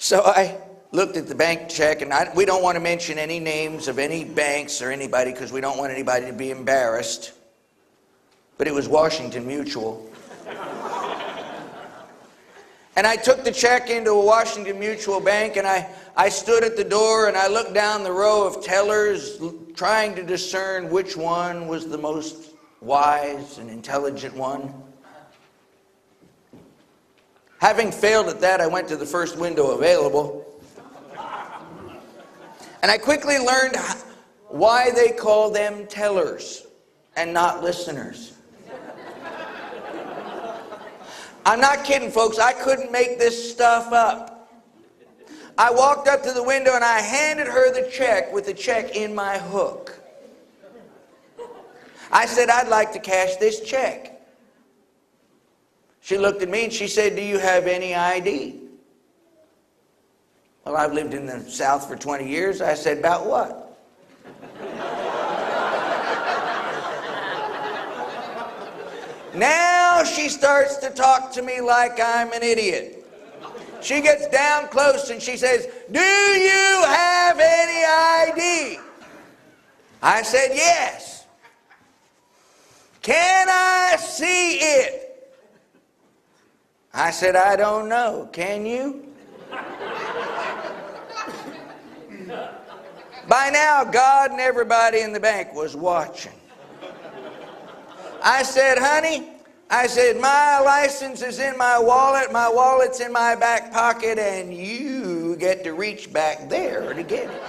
So I looked at the bank check, and we don't want to mention any names of any banks or anybody because we don't want anybody to be embarrassed. But it was Washington Mutual. And I took the check into a Washington Mutual bank, and I stood at the door and I looked down the row of tellers trying to discern which one was the most wise and intelligent one. Having failed at that, I went to the first window available. And I quickly learned why they call them tellers and not listeners. I'm not kidding, folks. I couldn't make this stuff up. I walked up to the window and I handed her the check with the check in my hook. I said, "I'd like to cash this check." She looked at me and she said, "Do you have any ID?" Well, I've lived in the South for 20 years. I said, "About what?" Now she starts to talk to me like I'm an idiot. She gets down close and she says, "Do you have any ID?" I said, "Yes." "Can I see it?" I said, "I don't know. Can you?" By now, God and everybody in the bank was watching. I said, "Honey," I said, "my license is in my wallet's in my back pocket, and you get to reach back there to get it."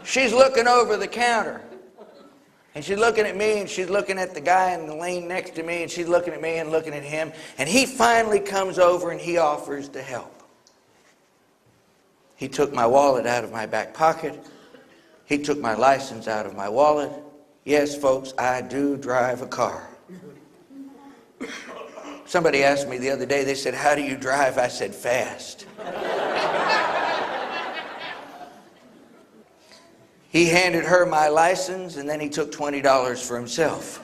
She's looking over the counter. And she's looking at me, and she's looking at the guy in the lane next to me, and she's looking at me and looking at him. And he finally comes over and he offers to help. He took my wallet out of my back pocket. He took my license out of my wallet. Yes, folks, I do drive a car. Somebody asked me the other day, they said, "How do you drive?" I said, "Fast." He handed her my license, and then he took $20 for himself.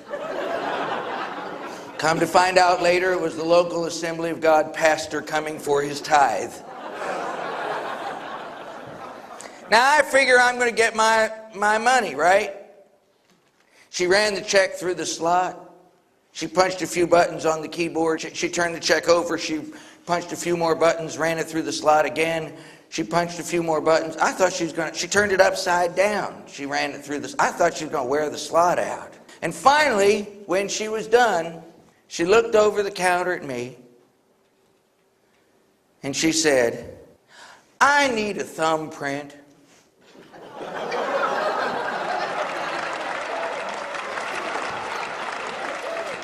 Come to find out later, it was the local Assembly of God pastor coming for his tithe. Now, I figure I'm going to get my money, right? She ran the check through the slot. She punched a few buttons on the keyboard. She turned the check over. She punched a few more buttons, ran it through the slot again. She punched a few more buttons. I thought she turned it upside down. She ran it through I thought she was going to wear the slot out. And finally, when she was done, she looked over the counter at me and she said, "I need a thumbprint."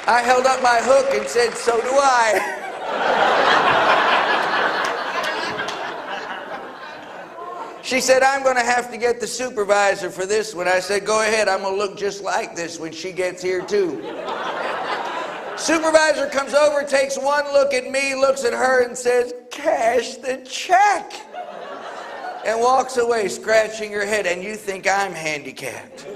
I held up my hook and said, "So do I." She said, "I'm going to have to get the supervisor for this one." I said, "Go ahead, I'm going to look just like this when she gets here too." Supervisor comes over, takes one look at me, looks at her and says, "Cash the check," and walks away scratching her head. And you think I'm handicapped.